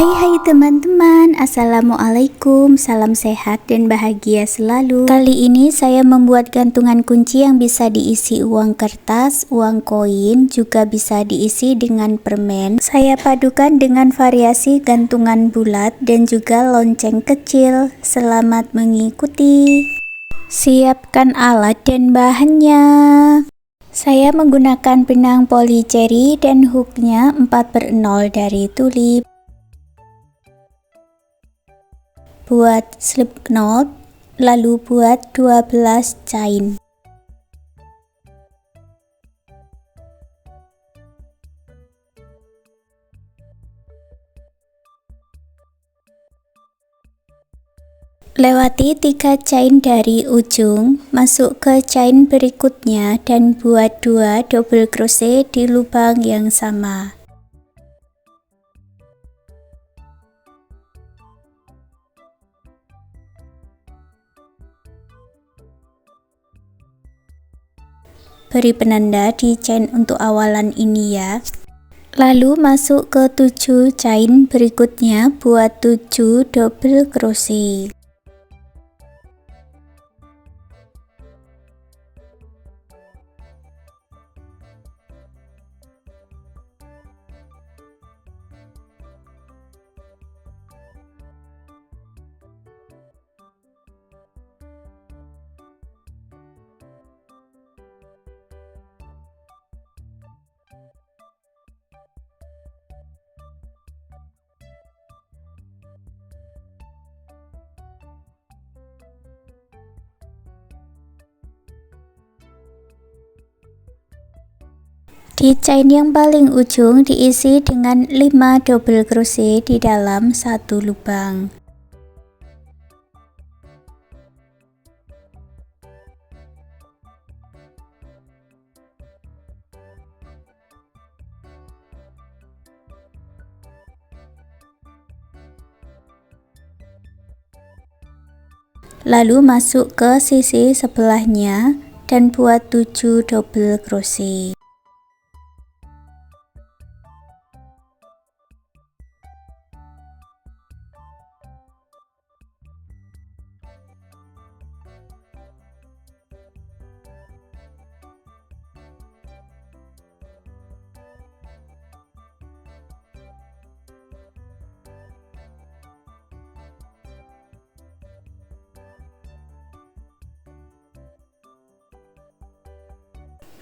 Hai teman-teman, Assalamualaikum, salam sehat dan bahagia selalu. Kali ini saya membuat gantungan kunci yang bisa diisi uang kertas, uang koin, juga bisa diisi dengan permen. Saya padukan dengan variasi gantungan bulat dan juga lonceng kecil. Selamat mengikuti. Siapkan alat dan bahannya. Saya menggunakan benang polycherry dan hooknya 4/0 dari tulip. Buat slip knot, lalu buat 12 chain. Lewati 3 chain dari ujung, masuk ke chain berikutnya dan buat 2 double crochet di lubang yang sama. Beri penanda di chain untuk awalan ini ya. Lalu masuk ke 7 chain berikutnya, buat 7 double crochet. Di chain yang paling ujung diisi dengan 5 double crochet di dalam satu lubang. Lalu masuk ke sisi sebelahnya dan buat 7 double crochet.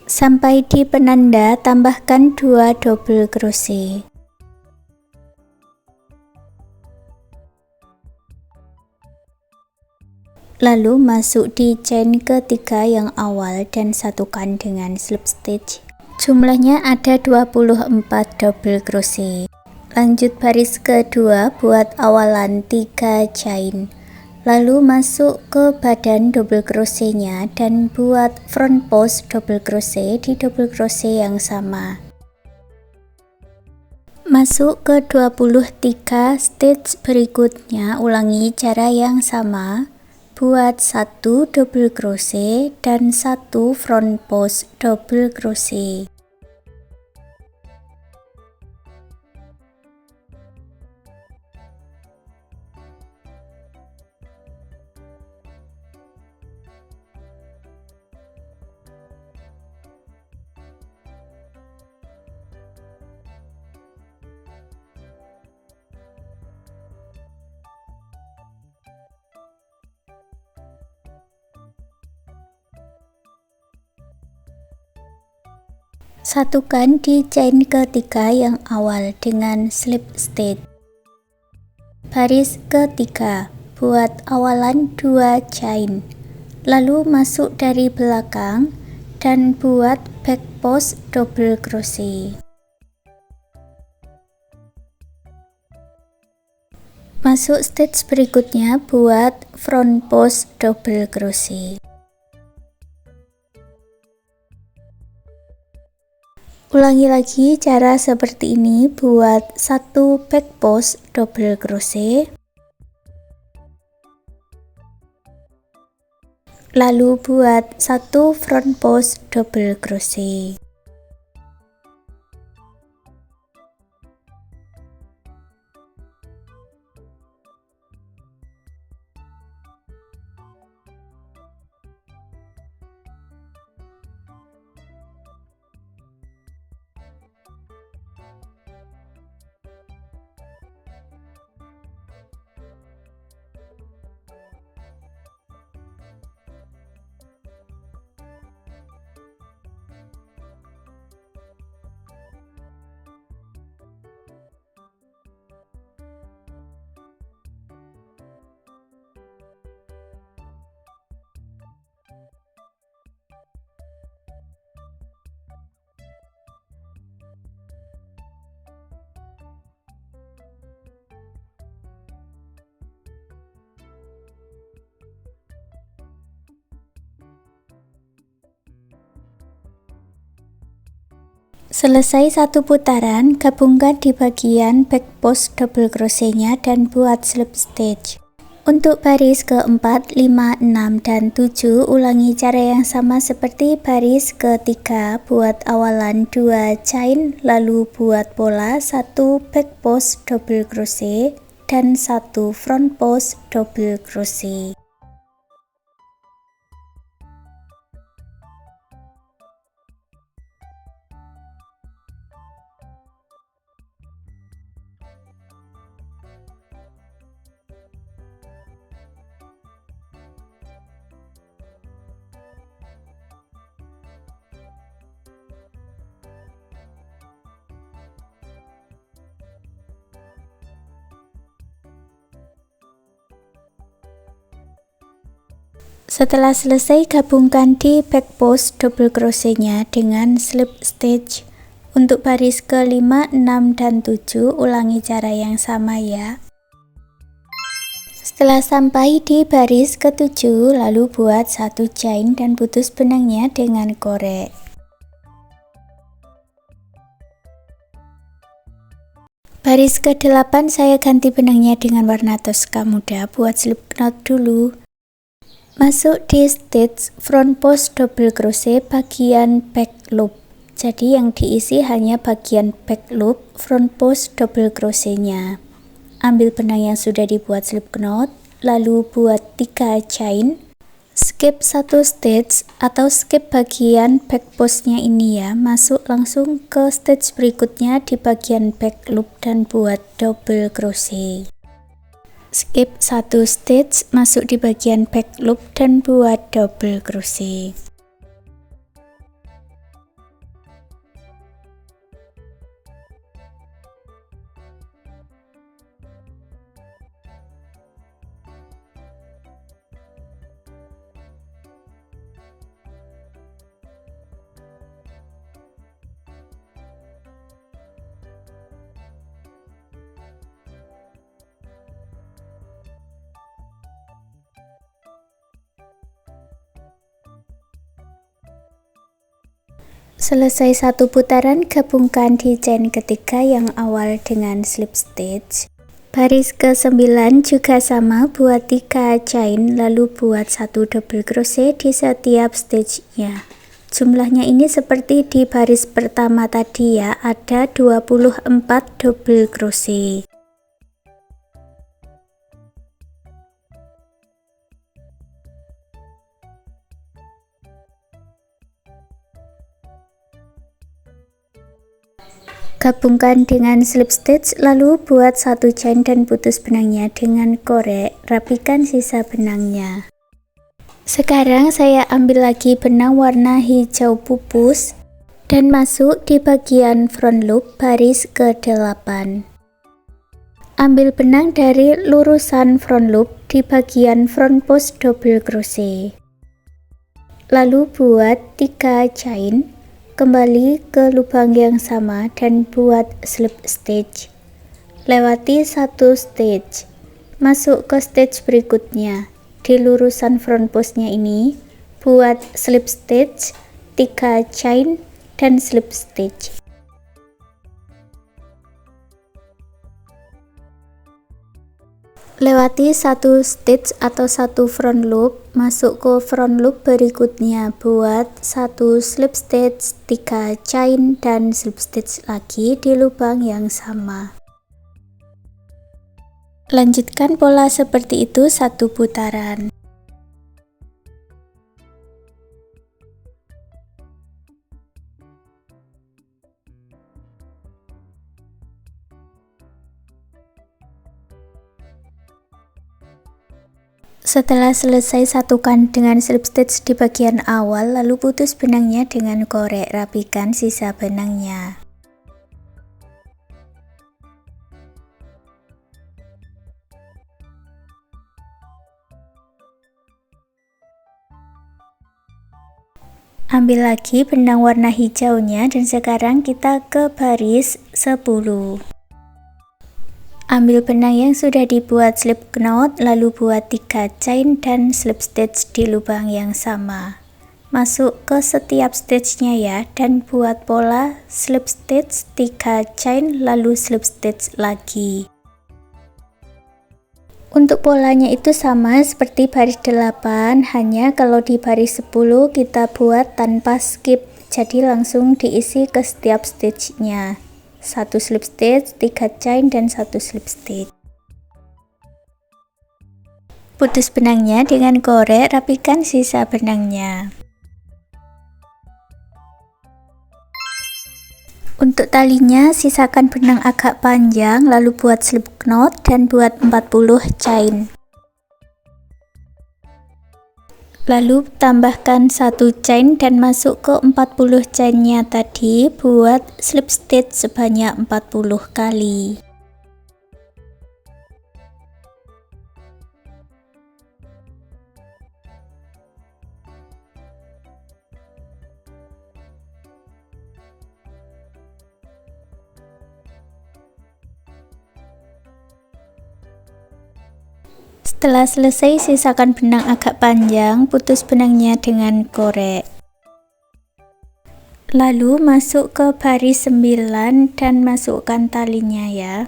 Sampai di penanda, tambahkan 2 double crochet. Lalu masuk di chain ketiga yang awal dan satukan dengan slip stitch. Jumlahnya ada 24 double crochet. Lanjut baris kedua, buat awalan 3 chain. Lalu masuk ke badan double crochetnya dan buat front post double crochet di double crochet yang sama. Masuk ke 23 stitch berikutnya, ulangi cara yang sama. Buat 1 double crochet dan 1 front post double crochet. Satukan di chain ketiga yang awal dengan slip stitch. Baris ketiga, buat awalan 2 chain. Lalu masuk dari belakang dan buat back post double crochet. Masuk stitch berikutnya, buat front post double crochet. Ulangi lagi cara seperti ini, buat 1 back post double crochet, lalu buat 1 front post double crochet. Selesai satu putaran, gabungkan di bagian back post double crochetnya dan buat slip stitch. Untuk baris keempat, 5, 6, dan 7, ulangi cara yang sama seperti baris ketiga. Buat awalan 2 chain, lalu buat pola 1 back post double crochet dan 1 front post double crochet. Setelah selesai, gabungkan di back post double crochetnya dengan slip stitch. Untuk baris ke-5, 6, dan 7, ulangi cara yang sama ya. Setelah sampai di baris ke-7, lalu buat 1 chain dan putus benangnya dengan korek. Baris ke-8 saya ganti benangnya dengan warna toska muda. Buat slip knot dulu. Masuk di stitch front post double crochet bagian back loop. Jadi yang diisi hanya bagian back loop front post double crochetnya. Ambil benang yang sudah dibuat slip knot, lalu buat 3 chain. Skip 1 stitch atau skip bagian back postnya ini ya. Masuk langsung ke stitch berikutnya di bagian back loop dan buat double crochet. Skip 1 stitch, masuk di bagian back loop dan buat double crochet. Selesai satu putaran, gabungkan di chain ketiga yang awal dengan slip stitch. Baris ke-9 juga sama, buat 3 chain lalu buat 1 double crochet di setiap stitchnya. Jumlahnya ini seperti di baris pertama tadi ya, ada 24 double crochet. Gabungkan dengan slip stitch, lalu buat 1 chain dan putus benangnya dengan korek. Rapikan sisa benangnya. Sekarang saya ambil lagi benang warna hijau pupus dan masuk di bagian front loop baris ke-8. Ambil benang dari lurusan front loop di bagian front post double crochet. Lalu buat 3 chain. Kembali ke lubang yang sama dan buat slip stitch. Lewati 1 stitch. Masuk ke stitch berikutnya. Di lurusan front postnya ini, buat slip stitch, 3 chain, dan slip stitch. Lewati 1 stitch atau 1 front loop, masuk ke front loop berikutnya, buat 1 slip stitch, 3 chain, dan slip stitch lagi di lubang yang sama. Lanjutkan pola seperti itu 1 putaran. Setelah selesai, satukan dengan slip stitch di bagian awal, lalu putus benangnya dengan korek. Rapikan sisa benangnya. Ambil lagi benang warna hijaunya dan sekarang kita ke baris 10. Ambil benang yang sudah dibuat slip knot, lalu buat 3 chain dan slip stitch di lubang yang sama. masuk ke setiap stitch-nya ya, dan buat pola slip stitch 3 chain lalu slip stitch lagi. Untuk polanya itu sama seperti baris 8, hanya kalau di baris 10 kita buat tanpa skip, jadi langsung diisi ke setiap stitch-nya. 1 slip stitch, 3 chain dan 1 slip stitch. Putus benangnya dengan korek, rapikan sisa benangnya. Untuk talinya, sisakan benang agak panjang, lalu buat slip knot dan buat 40 chain. Lalu tambahkan 1 chain dan masuk ke 40 chainnya tadi, buat slip stitch sebanyak 40 kali. Setelah selesai, sisakan benang agak panjang, putus benangnya dengan korek. Lalu masuk ke baris 9 dan masukkan talinya ya.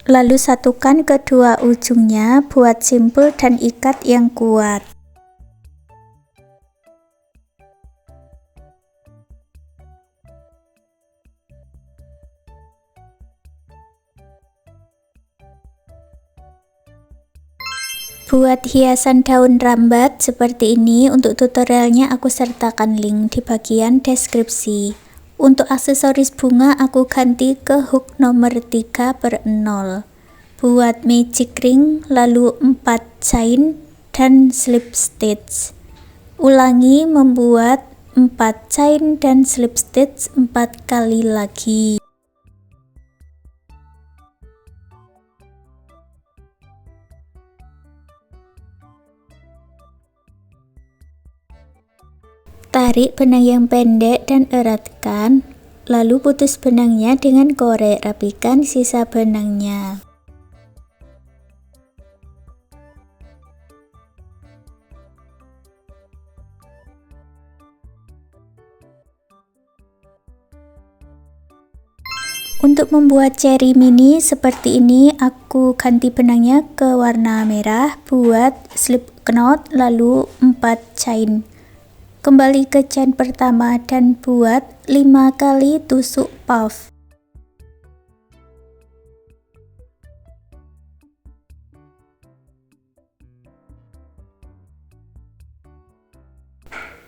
Lalu satukan kedua ujungnya, buat simpul dan ikat yang kuat. Buat hiasan daun rambat seperti ini, untuk tutorialnya aku sertakan link di bagian deskripsi. Untuk aksesoris bunga aku ganti ke hook nomor 3/0. Buat magic ring lalu 4 chain dan slip stitch. Ulangi membuat 4 chain dan slip stitch 4 kali lagi. Tarik benang yang pendek dan eratkan, lalu putus benangnya dengan korek, rapikan sisa benangnya. Untuk membuat cherry mini seperti ini, aku ganti benangnya ke warna merah, buat slip knot lalu 4 chain. Kembali ke chain pertama dan buat 5 kali tusuk puff.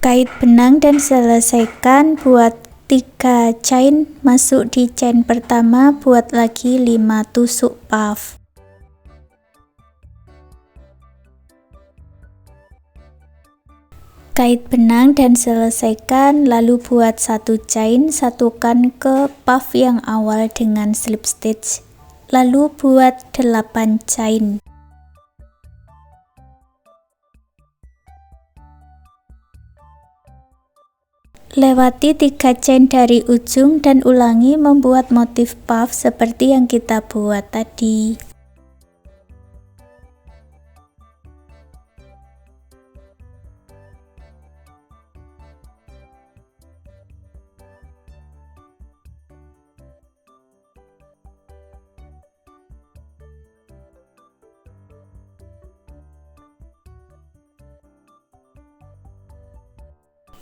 Kait benang dan selesaikan, buat 3 chain, masuk di chain pertama, buat lagi 5 tusuk puff. Kait benang dan selesaikan, lalu buat 1 chain, satukan ke puff yang awal dengan slip stitch, lalu buat 8 chain. Lewati 3 chain dari ujung dan ulangi membuat motif puff seperti yang kita buat tadi.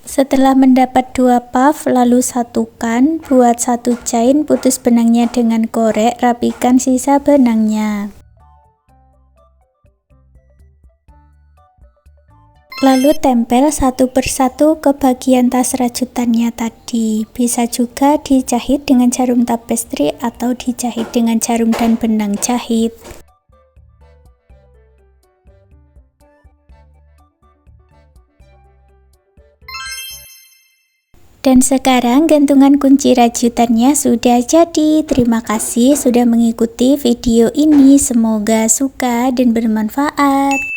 Setelah mendapat 2 puff, lalu satukan, buat 1 chain, putus benangnya dengan korek, rapikan sisa benangnya. Lalu tempel satu persatu ke bagian tas rajutannya tadi. Bisa juga dijahit dengan jarum tapestri atau dijahit dengan jarum dan benang jahit. Dan sekarang gantungan kunci rajutannya sudah jadi. Terima kasih sudah mengikuti video ini. Semoga suka dan bermanfaat.